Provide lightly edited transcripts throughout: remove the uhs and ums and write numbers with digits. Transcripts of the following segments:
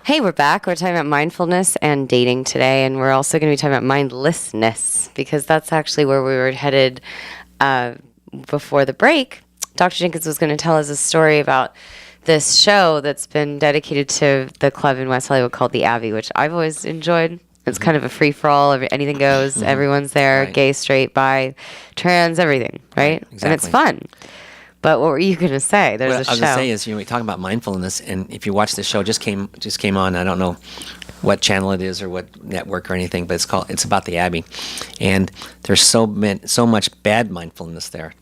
Hey, we're back. We're talking about mindfulness and dating today, and we're also going to be talking about mindlessness because that's actually where we were headed before the break. Dr. Jenkins was going to tell us a story about this show that's been dedicated to the club in West Hollywood called the Abbey, which I've always enjoyed. It's kind of a free-for-all. Anything goes. Everyone's there. Right. Gay, straight, bi, trans, everything, right? Exactly. And it's fun. But what were you going to say? There's a What show. I was going to say is, we talk about mindfulness, and if you watch the show, just came on. I don't know what channel it is or what network or anything, but it's about the Abbey, and there's so much bad mindfulness there.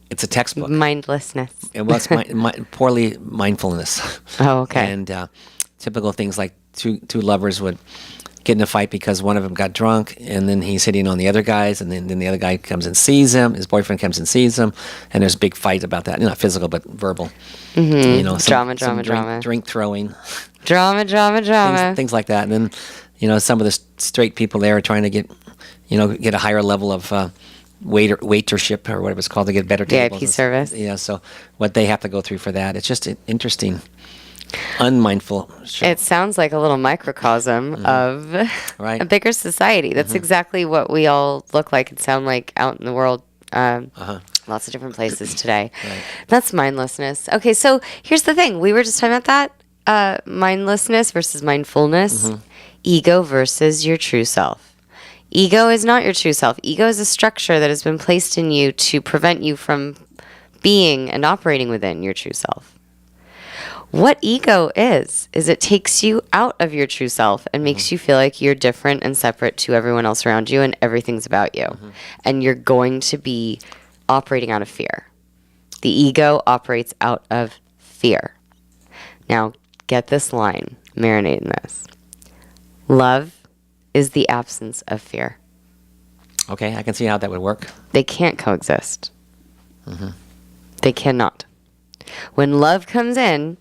It's a textbook. Mindlessness. It was poorly mindfulness. Oh, okay. And typical things like two lovers would get in a fight because one of them got drunk, and then he's hitting on the other guys, and then the other guy comes and sees him. His boyfriend comes and sees him, and there's a big fight about that. Not physical, but verbal. Drama. Drink throwing. Drama. Things like that. And then, some of the straight people there are trying to get a higher level of waitership or whatever it's called to get better tables. VIP service. Yeah, so what they have to go through for that. It's just interesting. Unmindful show. It sounds like a little microcosm of Right. a bigger society. That's exactly what we all look like and sound like out in the world. Lots of different places today. Right. That's mindlessness. Okay, so here's the thing. We were just talking about that. Mindlessness versus mindfulness. Ego versus your true self. Ego is not your true self. Ego is a structure that has been placed in you to prevent you from being and operating within your true self. What ego is it takes you out of your true self and makes you feel like you're different and separate to everyone else around you and everything's about you. And you're going to be operating out of fear. The ego operates out of fear. Now, get this line, marinate in this. Love is the absence of fear. Okay, I can see how that would work. They can't coexist. They cannot. When love comes in,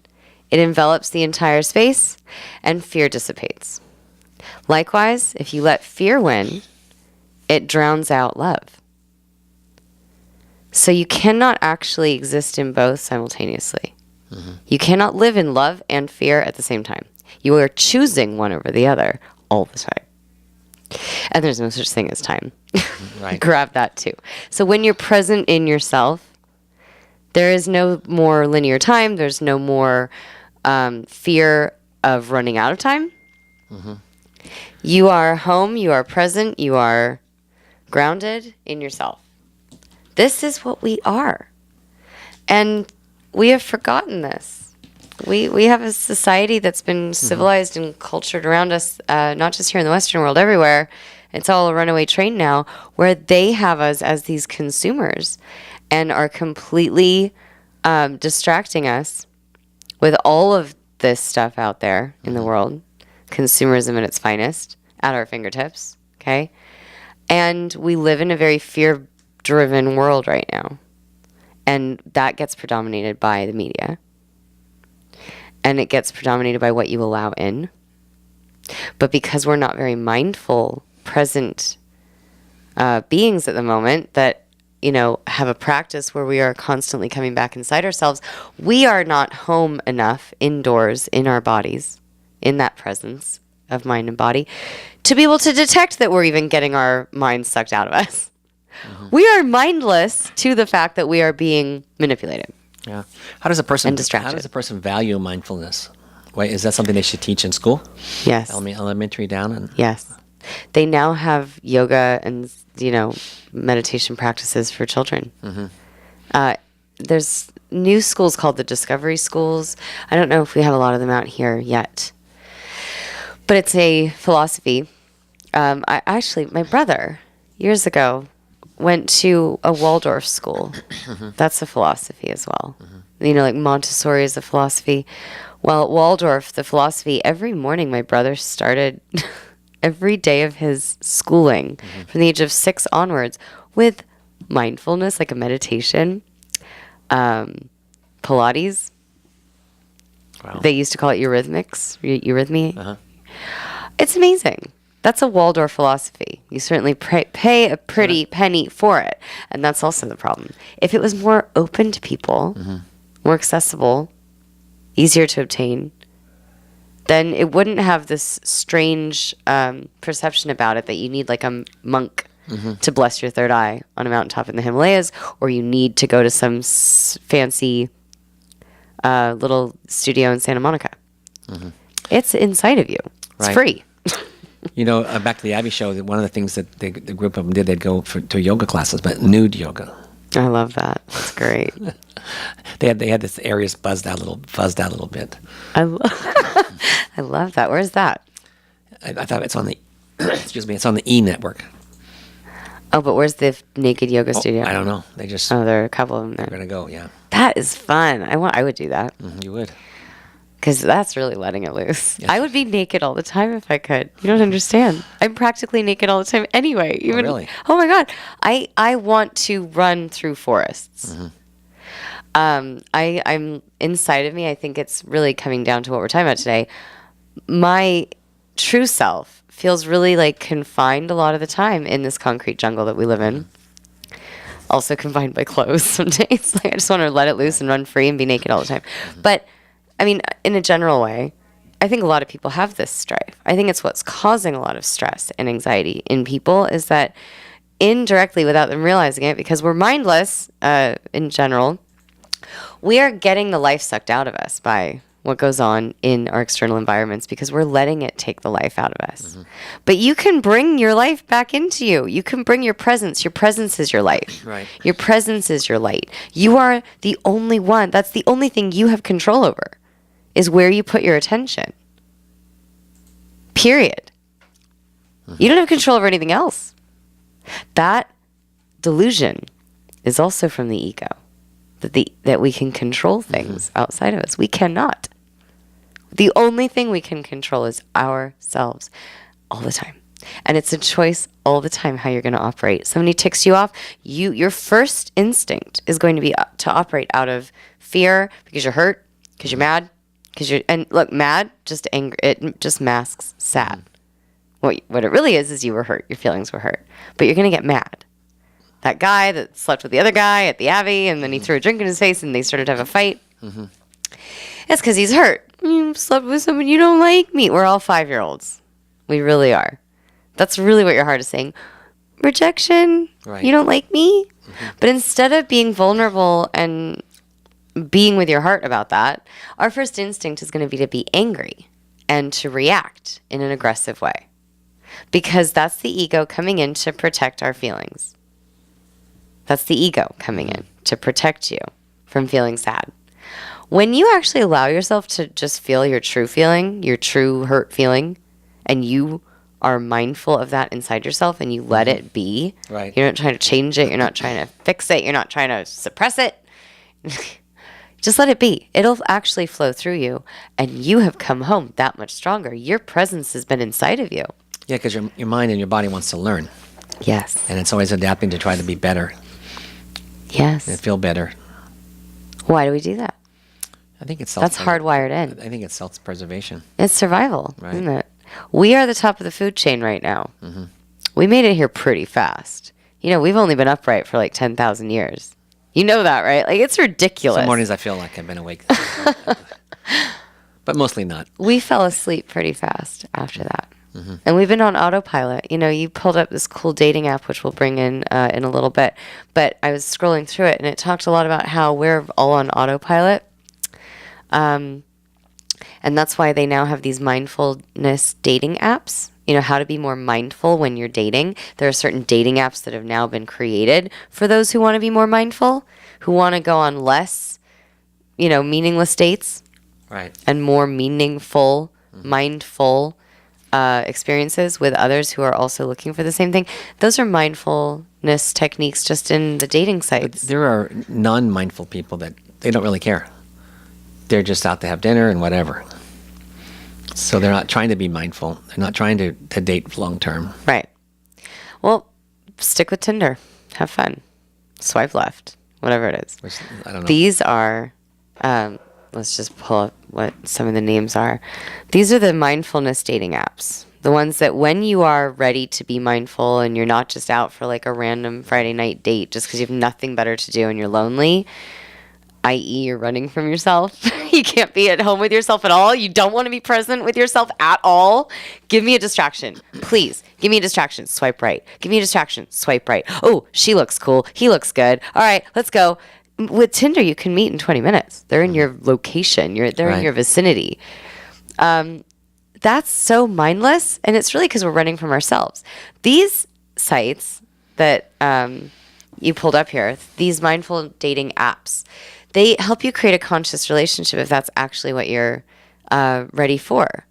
it envelops the entire space, and fear dissipates. Likewise, if you let fear win, it drowns out love. So you cannot actually exist in both simultaneously. You cannot live in love and fear at the same time. You are choosing one over the other all the time. And there's no such thing as time. Right. Grab that too. So when you're present in yourself, there is no more linear time. There's no more fear of running out of time. You are home. You are present. You are grounded in yourself. This is what we are. And we have forgotten this. We have a society that's been civilized and cultured around us, not just here in the Western world, everywhere. It's all a runaway train now, where they have us as these consumers and are completely distracting us with all of this stuff out there in the world, consumerism at its finest, at our fingertips, okay? And we live in a very fear-driven world right now. And that gets predominated by the media. And it gets predominated by what you allow in. But because we're not very mindful, present beings at the moment that have a practice where we are constantly coming back inside ourselves, we are not home enough indoors in our bodies, in that presence of mind and body, to be able to detect that we're even getting our minds sucked out of us. We are mindless to the fact that we are being manipulated. Yeah. How does a person value mindfulness? Wait, is that something they should teach in school? Yes. Elementary down? Yes. They now have yoga and, meditation practices for children. There's new schools called the Discovery Schools. I don't know if we have a lot of them out here yet. But it's a philosophy. My brother, years ago, went to a Waldorf school. That's a philosophy as well. Like Montessori is a philosophy. Well, at Waldorf, the philosophy, every morning my brother started every day of his schooling from the age of 6 onwards with mindfulness, like a meditation, Pilates. Wow. They used to call it eurythmy. It's amazing. That's a Waldorf philosophy. You certainly pay a pretty penny for it. And that's also the problem. If it was more open to people, more accessible, easier to obtain, then it wouldn't have this strange perception about it that you need like a monk to bless your third eye on a mountaintop in the Himalayas, or you need to go to some fancy little studio in Santa Monica. It's inside of you. It's free. Back to the Abbey show, one of the things that the group of them did, they'd go to yoga classes, but nude yoga. I love that. That's great. They had this areas buzzed out a little bit. I love that. Where's that? I thought it's on the it's on the E network. Oh, but where's the naked yoga studio? I don't know. They just there are a couple of them there. They're gonna go. Yeah. That is fun. I would do that. You would. Because that's really letting it loose. Yes. I would be naked all the time if I could. You don't understand. I'm practically naked all the time anyway. Really? Oh my God. I want to run through forests. I'm inside of me. I think it's really coming down to what we're talking about today. My true self feels really like confined a lot of the time in this concrete jungle that we live in. Also confined by clothes some days. Like I just want to let it loose and run free and be naked all the time. But I mean, in a general way, I think a lot of people have this strife. I think it's what's causing a lot of stress and anxiety in people is that indirectly, without them realizing it, because we're mindless in general, we are getting the life sucked out of us by what goes on in our external environments because we're letting it take the life out of us. But you can bring your life back into you. You can bring your presence. Your presence is your life. Right. Your presence is your light. You are the only one. That's the only thing you have control over. Is where you put your attention. Period. You don't have control over anything else. That delusion is also from the ego. That we can control things outside of us. We cannot. The only thing we can control is ourselves all the time. And it's a choice all the time how you're going to operate. Somebody ticks you off, your first instinct is going to be to operate out of fear because you're hurt, because you're mad, and look, mad, just angry, it just masks sad. What it really is you were hurt. Your feelings were hurt. But you're going to get mad. That guy that slept with the other guy at the Abbey, and then he threw a drink in his face, and they started to have a fight. It's because he's hurt. You slept with someone you don't like me. We're all 5-year-olds. We really are. That's really what your heart is saying. Rejection. Right. You don't like me? But instead of being vulnerable and being with your heart about that, our first instinct is going to be angry and to react in an aggressive way. Because that's the ego coming in to protect our feelings. That's the ego coming in to protect you from feeling sad. When you actually allow yourself to just feel your true feeling, your true hurt feeling, and you are mindful of that inside yourself and you let it be. Right. You're not trying to change it. You're not trying to fix it. You're not trying to suppress it. Just let it be. It'll actually flow through you, and you have come home that much stronger. Your presence has been inside of you. Yeah, because your mind and your body wants to learn. Yes. And it's always adapting to try to be better Yes. and feel better. Why do we do that? I think it's That's hardwired in. I think it's self-preservation. It's survival, Right. isn't it? We are the top of the food chain right now. We made it here pretty fast. We've only been upright for like 10,000 years. You know that, right? Like, it's ridiculous. Some mornings I feel like I've been awake. But mostly not. We fell asleep pretty fast after that. And we've been on autopilot. You pulled up this cool dating app, which we'll bring in a little bit. But I was scrolling through it, and it talked a lot about how we're all on autopilot. And that's why they now have these mindfulness dating apps. How to be more mindful when you're dating. There are certain dating apps that have now been created for those who want to be more mindful, who want to go on less, meaningless dates. Right. And more meaningful, mindful experiences with others who are also looking for the same thing. Those are mindfulness techniques just in the dating sites. But there are non-mindful people that they don't really care. They're just out to have dinner and whatever. So they're not trying to be mindful. They're not trying to date long term. Right. Well, stick with Tinder. Have fun. Swipe left. Whatever it is. Which, I don't know. These are, let's just pull up what some of the names are. These are the mindfulness dating apps. The ones that when you are ready to be mindful and you're not just out for like a random Friday night date just because you have nothing better to do and you're lonely, i.e. you're running from yourself. You can't be at home with yourself at all. You don't want to be present with yourself at all. Give me a distraction. Please, give me a distraction. Swipe right. Give me a distraction. Swipe right. Oh, she looks cool. He looks good. All right, let's go. With Tinder, you can meet in 20 minutes. They're in your location. They're in your vicinity. That's so mindless, and it's really because we're running from ourselves. These sites that you pulled up here, these mindful dating apps, they help you create a conscious relationship if that's actually what you're ready for.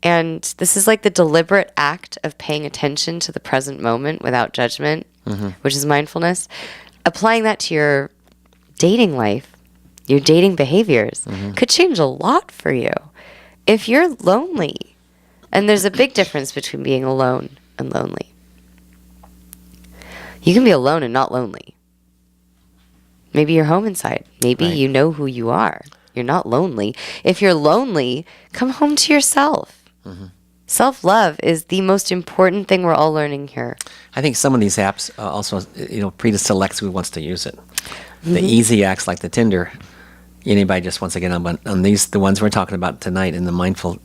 And this is like the deliberate act of paying attention to the present moment without judgment, which is mindfulness. Applying that to your dating life, your dating behaviors, could change a lot for you. If you're lonely, and there's a big difference between being alone and lonely. You can be alone and not lonely. Maybe you're home inside. Maybe you know who you are. You're not lonely. If you're lonely, come home to yourself. Self-love is the most important thing we're all learning here. I think some of these apps also, pre-selects who wants to use it. The easy acts like the Tinder, anybody just wants to get on these, the ones we're talking about tonight in the mindful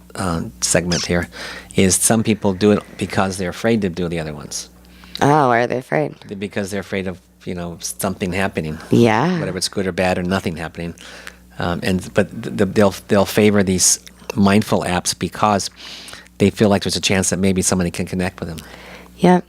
segment here, is some people do it because they're afraid to do the other ones. Oh, why are they afraid? Because they're afraid of, something happening. Yeah. Whether it's good or bad or nothing happening. But they'll favor these mindful apps because they feel like there's a chance that maybe somebody can connect with them. Yeah.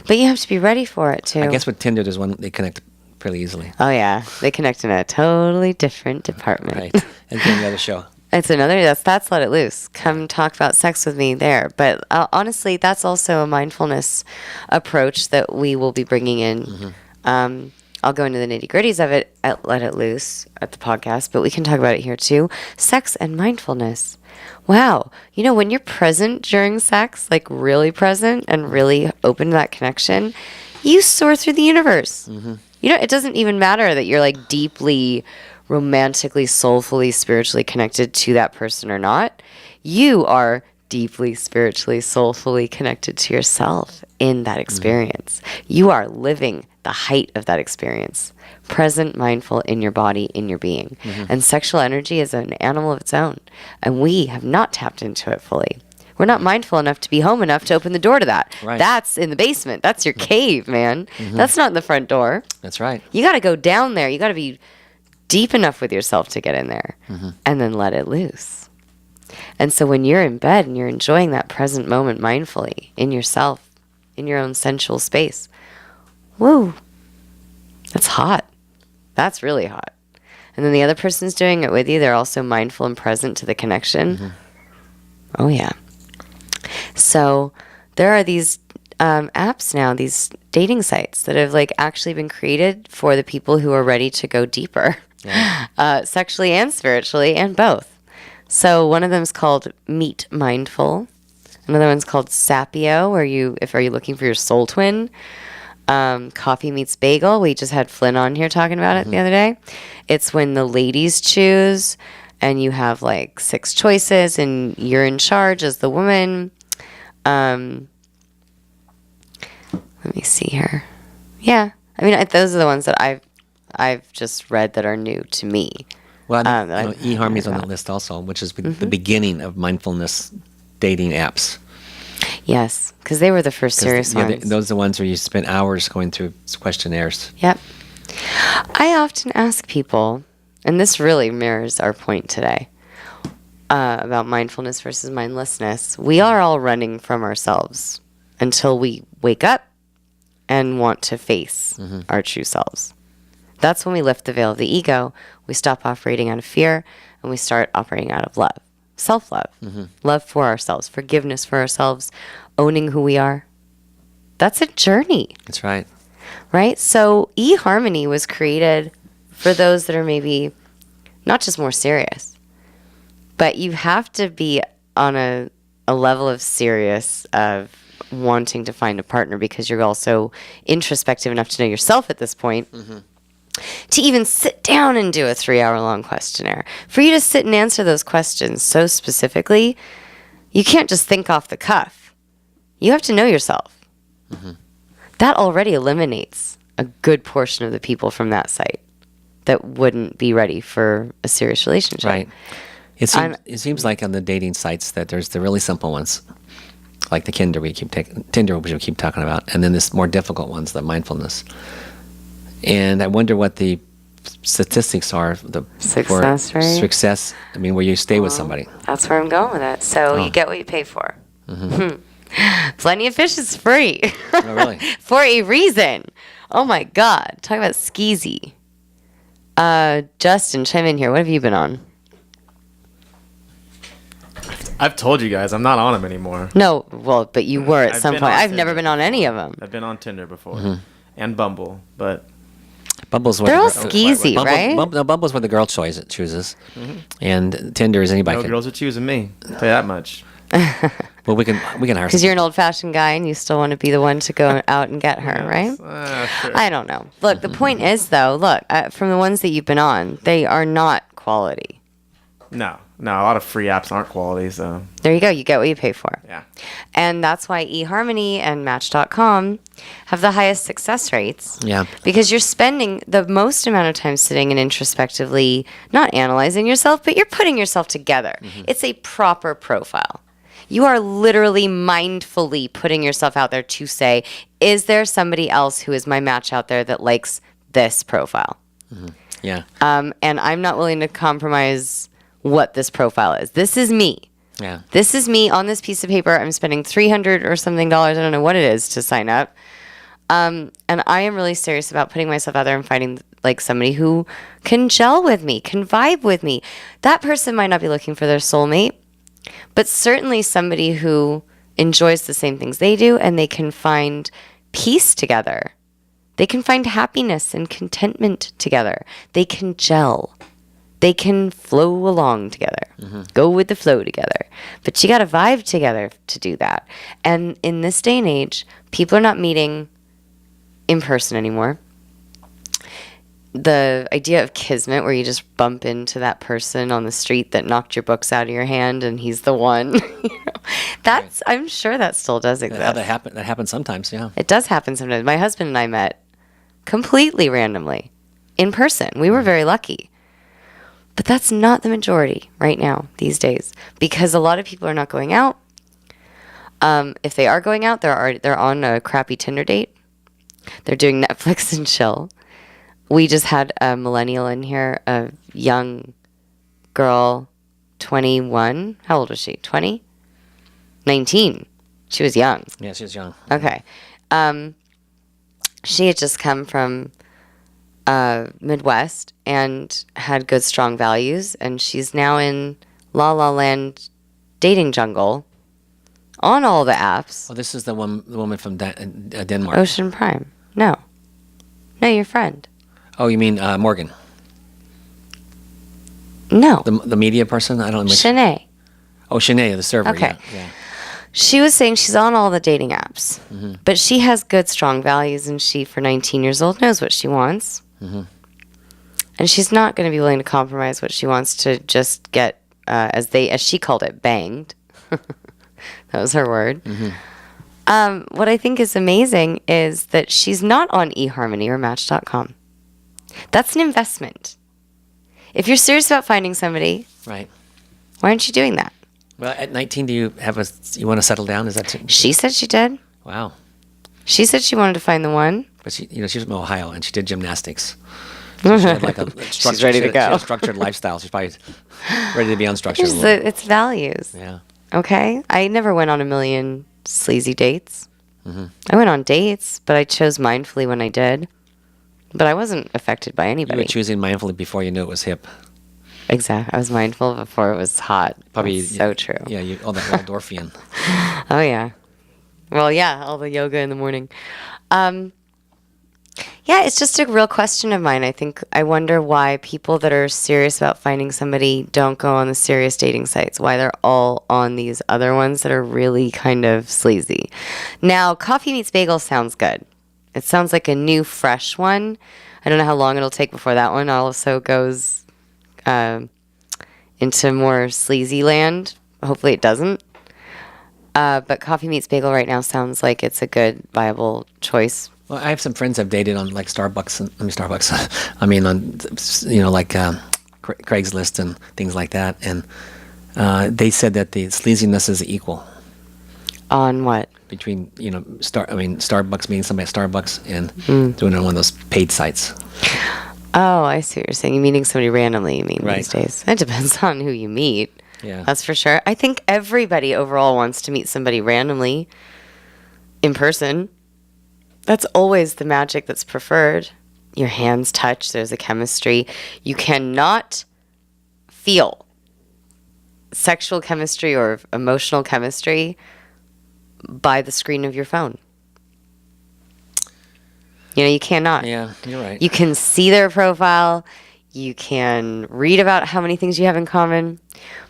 But you have to be ready for it, too. I guess with Tinder, there's one, they connect pretty easily. Oh, yeah. They connect in a totally different department. Right. And then the other show. It's another, that's Let It Loose. Come talk about sex with me there. But honestly, that's also a mindfulness approach that we will be bringing in. I'll go into the nitty-gritties of it at Let It Loose at the podcast, but we can talk about it here too. Sex and mindfulness. Wow. When you're present during sex, like really present and really open to that connection, you soar through the universe. It doesn't even matter that you're like deeply, romantically, soulfully, spiritually connected to that person or not. You are deeply, spiritually, soulfully connected to yourself in that experience. You are living the height of that experience, present, mindful in your body, in your being. And sexual energy is an animal of its own, and we have not tapped into it fully. We're not mindful enough to be home enough to open the door to that. Right. That's in the basement. That's your cave, man. That's not in the front door. That's right. You got to go down there. You got to be deep enough with yourself to get in there and then let it loose. And so when you're in bed and you're enjoying that present moment mindfully in yourself, in your own sensual space, woo, that's hot. That's really hot. And then the other person's doing it with you. They're also mindful and present to the connection. Oh, yeah. So there are these apps now, these dating sites that have like actually been created for the people who are ready to go deeper, sexually and spiritually and both. So one of them is called Meet Mindful. Another one's called Sapio, where are you looking for your soul twin? Coffee Meets Bagel. We just had Flynn on here talking about it the other day. It's when the ladies choose and you have like 6 choices and you're in charge as the woman. Let me see here. Yeah. I mean, those are the ones that I've just read that are new to me. Well, eHarmony's on the list also, which is the beginning of mindfulness dating apps. Yes, because they were the first serious ones. Those are the ones where you spend hours going through questionnaires. Yep. I often ask people, and this really mirrors our point today, about mindfulness versus mindlessness. We are all running from ourselves until we wake up and want to face our true selves. That's when we lift the veil of the ego, we stop operating out of fear, and we start operating out of love. Self-love. Love for ourselves, forgiveness for ourselves, owning who we are. That's a journey. That's right. Right? So eHarmony was created for those that are maybe not just more serious, but you have to be on a level of serious of wanting to find a partner because you're also introspective enough to know yourself at this point to even sit down and do a 3-hour-long questionnaire. For you to sit and answer those questions so specifically, you can't just think off the cuff. You have to know yourself. That already eliminates a good portion of the people from that site. that wouldn't be ready for a serious relationship. Right. It seems like on the dating sites that there's the really simple ones, like the Tinder we keep talking about, and then this more difficult ones, the mindfulness. And I wonder what the statistics are Success rate? Success. I mean, where you stay with somebody. That's where I'm going with it. So you get what you pay for. Plenty of Fish is free. Oh, really? For a reason. Oh my God. Talk about skeezy. Justin, chime in here. What have you been on? I've told you guys I'm not on them anymore. No, well, but you were at some point. I've never Tinder. been on any of them. I've been on Tinder before and Bumble, but Bumble's where They're all the girl- skeezy, Bumble- right? No, Bumble's where the girl chooses, and Tinder is anybody. no can, girls are choosing me. I'll tell you that much. well, we can hire. Because you're an old-fashioned guy and you still want to be the one to go out and get her, right? Sure. I don't know. Look, the point is, though, from the ones that you've been on, they are not quality. No, a lot of free apps aren't quality, so There you go. You get what you pay for. yeah. And that's why eHarmony and Match.com have the highest success rates. Yeah. Because you're spending the most amount of time sitting and introspectively, not analyzing yourself, but you're putting yourself together. It's a proper profile. You are literally mindfully putting yourself out there to say, is there somebody else who is my match out there that likes this profile? Yeah. And I'm not willing to compromise what this profile is. This is me. Yeah. This is me on this piece of paper. I'm spending $300 or something dollars. I don't know what it is to sign up. And I am really serious about putting myself out there and finding like somebody who can gel with me, can vibe with me. That person might not be looking for their soulmate, but certainly somebody who enjoys the same things they do and they can find peace together. They can find happiness and contentment together. They can gel. They can flow along together, go with the flow together. But you got to vibe together to do that. And in this day and age, people are not meeting in person anymore. The idea of kismet, where you just bump into that person on the street that knocked your books out of your hand and he's the one, that's, I'm sure that still does exist. That happens sometimes. Yeah. It does happen sometimes. My husband and I met completely randomly in person. We were very lucky. But that's not the majority right now, these days, because a lot of people are not going out. If they are going out, they're on a crappy Tinder date. They're doing Netflix and chill. We just had a millennial in here, a young girl, 21. How old was she? 20? 19. She was young. Yeah, she was young. Okay. She had just come from Midwest and had good, strong values, and she's now in La La Land dating jungle on all the apps. Oh, this is the woman from Denmark. Ocean Prime. No, your friend. Oh, you mean Morgan? No, The media person? I don't know. Shanae. Oh, Shanae, the server. Okay. Yeah. She was saying she's on all the dating apps, but she has good, strong values, and she, for 19 years old, knows what she wants. And she's not going to be willing to compromise what she wants to just get, as she called it, banged. That was her word. What I think is amazing is that she's not on eHarmony or Match.com. That's an investment. If you're serious about finding somebody, Right. why aren't you doing that? Well, at 19, do you want to settle down? Is that She said she did. wow? She said she wanted to find the one. But she's from Ohio and she did gymnastics. So she had like a She's ready to She go. had a structured lifestyle. She's probably ready to be unstructured. a little. It's values. Yeah. Okay? I never went on a million sleazy dates. I went on dates, but I chose mindfully when I did. But I wasn't affected by You anybody. were choosing mindfully before you knew it was hip. Exactly. I was mindful before it was hot. Probably That's so true. Yeah, all that Waldorfian. Oh, yeah. Well, yeah, all the yoga in the morning. Yeah, it's just a real question of mine. I wonder why people that are serious about finding somebody don't go on the serious dating sites, why they're all on these other ones that are really kind of sleazy. Now, Coffee Meets Bagel sounds good. It sounds like a new, fresh one. I don't know how long it'll take before that one also goes into more sleazy land. Hopefully it doesn't. But Coffee Meets Bagel right now sounds like it's a good, viable choice Well, I have some friends I've dated on like Starbucks. I mean, on like Craigslist and things like that, and they said that the sleaziness is equal On what? between Starbucks meeting somebody at Starbucks and doing it on one of those paid sites. Oh, I see what you're saying. You're meeting somebody randomly, you mean, Right. these days. It depends on who you meet. Yeah. That's for sure. I think everybody overall wants to meet somebody randomly in person. That's always the magic that's preferred. Your hands touch, there's a chemistry. You cannot feel sexual chemistry or emotional chemistry by the screen of your phone. You cannot. Yeah, you're right. You can see their profile. You can read about how many things you have in common.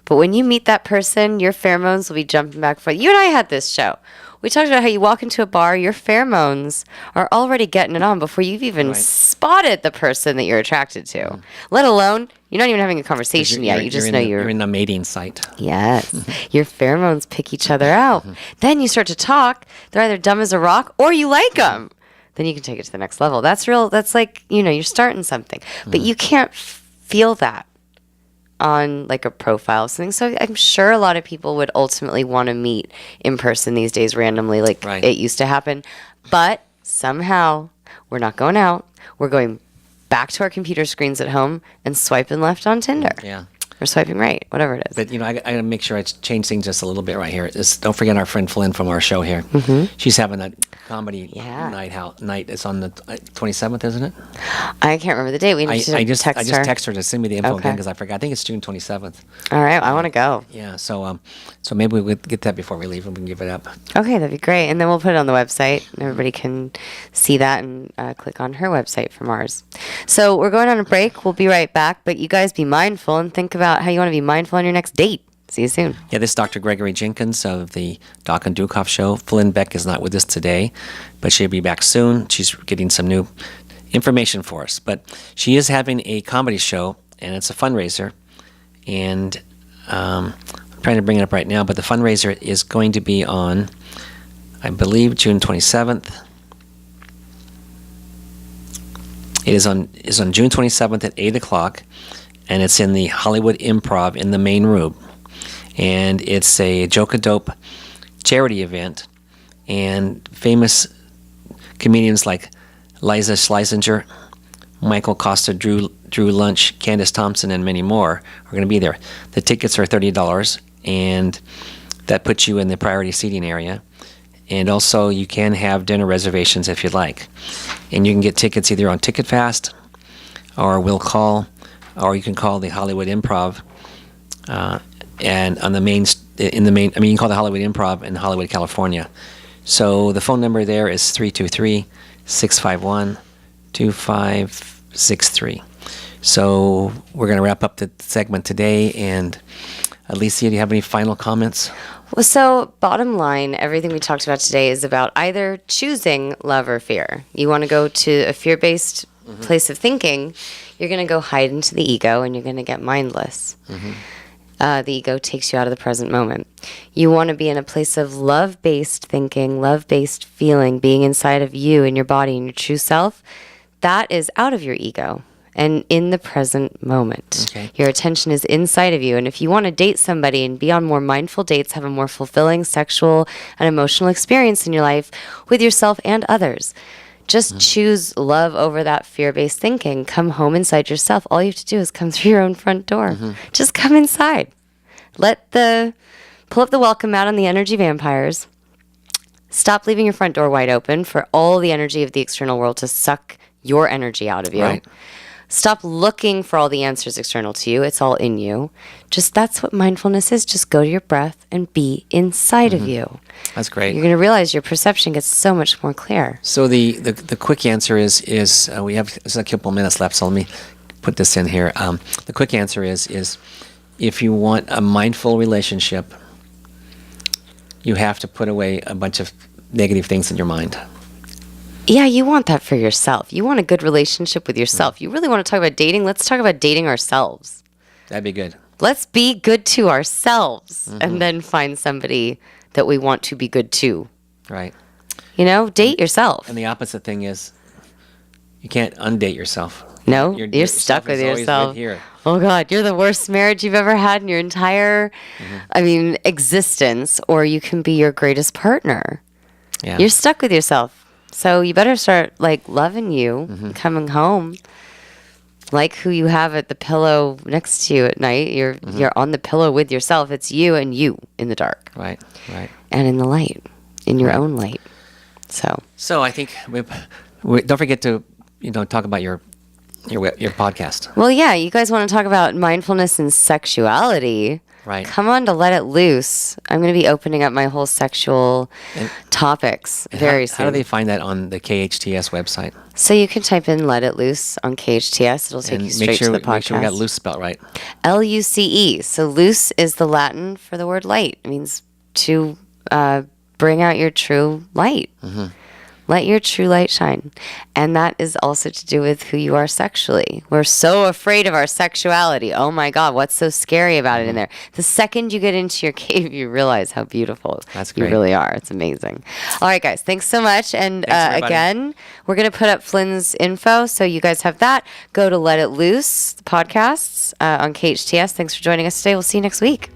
But when you meet that person, your pheromones will be jumping back and forth. You and I had this show. We talked about how you walk into a bar, your pheromones are already getting it on before you've even spotted the person that you're attracted to. Let alone, you're not even having a conversation yet. You just know you're in the mating site. Yes. Your pheromones pick each other out. Then you start to talk. They're either dumb as a rock or you like them. Then you can take it to the next level. That's real. That's like, you're starting something. But you can't feel that on like a profile or something. So I'm sure a lot of people would ultimately want to meet in person these days randomly like it used to happen. But somehow we're not going out. We're going back to our computer screens at home and swiping left on Tinder. Yeah. Or swiping right, whatever it is. But, I got to make sure I change things just a little bit right here. Don't forget our friend Flynn from our show here. She's having a comedy night. It's on the 27th, isn't it? I can't remember the date. We need to text her. I just text her to send me the info again because I forgot. I think it's June 27th. All right, I want to go. Yeah, so maybe we would get that before we leave and we can give it up. Okay, that'd be great. And then we'll put it on the website and everybody can see that and click on her website from ours. So we're going on a break. We'll be right back. But you guys be mindful and think about how you want to be mindful on your next date. See you soon. Yeah, this is Dr. Gregory Jenkins of the Doc and Dukov show. Flynn Beck is not with us today, but she'll be back soon. She's getting some new information for us. But she is having a comedy show, and it's a fundraiser. And I'm trying to bring it up right now, but the fundraiser is going to be on, I believe, June 27th. It is on June 27th at 8 o'clock, and it's in the Hollywood Improv in the main room. And it's a Joke-A-Dope charity event, and famous comedians like Iliza, Shlesinger, Michael Kosta, Drwe, Lynch, Candace, Thompson, and many more are going to be there. The tickets are $30, and that puts you in the priority seating area. And also, you can have dinner reservations if you'd like. And you can get tickets either on TicketFast, or or you can call the Hollywood Improv. And on you can call the Hollywood Improv in Hollywood, California. So the phone number there is 323-651-2563. So we're going to wrap up the segment today. And Alicia, do you have any final comments? Well, so bottom line, everything we talked about today is about either choosing love or fear. You want to go to a fear-based place of thinking, you're going to go hide into the ego and you're going to get mindless. The ego takes you out of the present moment. You want to be in a place of love-based thinking, love-based feeling, being inside of you and your body and your true self. That is out of your ego and in the present moment. Okay. Your attention is inside of you. And if you want to date somebody and be on more mindful dates, have a more fulfilling sexual and emotional experience in your life with yourself and others, just choose love over that fear-based thinking. Come home inside yourself. All you have to do is come through your own front door. Just come inside. Pull up the welcome mat on the energy vampires. Stop leaving your front door wide open for all the energy of the external world to suck your energy out of you. Right. Stop looking for all the answers external to you. It's all in you. That's what mindfulness is. Just go to your breath and be inside of you. That's great. You're going to realize your perception gets so much more clear. So the quick answer is we have just a couple minutes left, so let me put this in here. The quick answer is if you want a mindful relationship, you have to put away a bunch of negative things in your mind. Yeah, you want that for yourself. You want a good relationship with yourself. You really want to talk about dating? Let's talk about dating ourselves. That'd be good. Let's be good to ourselves and then find somebody that we want to be good to. Right. Date yourself. And the opposite thing is, you can't undate yourself. No, you're stuck with yourself. Oh God, you're the worst marriage you've ever had in your entire, existence. Or you can be your greatest partner. Yeah. You're stuck with yourself, so you better start loving you, coming home, like who you have at the pillow next to you at night. You're on the pillow with yourself. It's you and you in the dark, Right. and in the light, in your own light. So I think we don't forget to talk about your podcast. Well, yeah, you guys want to talk about mindfulness and sexuality. Right. Come on to Let It Loose. I'm going to be opening up my whole sexual topics very soon. How do they find that on the KHTS website? So you can type in Let It Loose on KHTS. It'll take you straight to the podcast. Make sure we got loose spelled right. Luce. So loose is the Latin for the word light. It means to bring out your true light. Let your true light shine. And that is also to do with who you are sexually. We're so afraid of our sexuality. Oh my God, what's so scary about it in there? The second you get into your cave, you realize how beautiful you really are. It's amazing. All right, guys, thanks so much. And again, we're going to put up Flynn's info, so you guys have that. Go to Let It Loose, the podcasts on KHTS. Thanks for joining us today. We'll see you next week.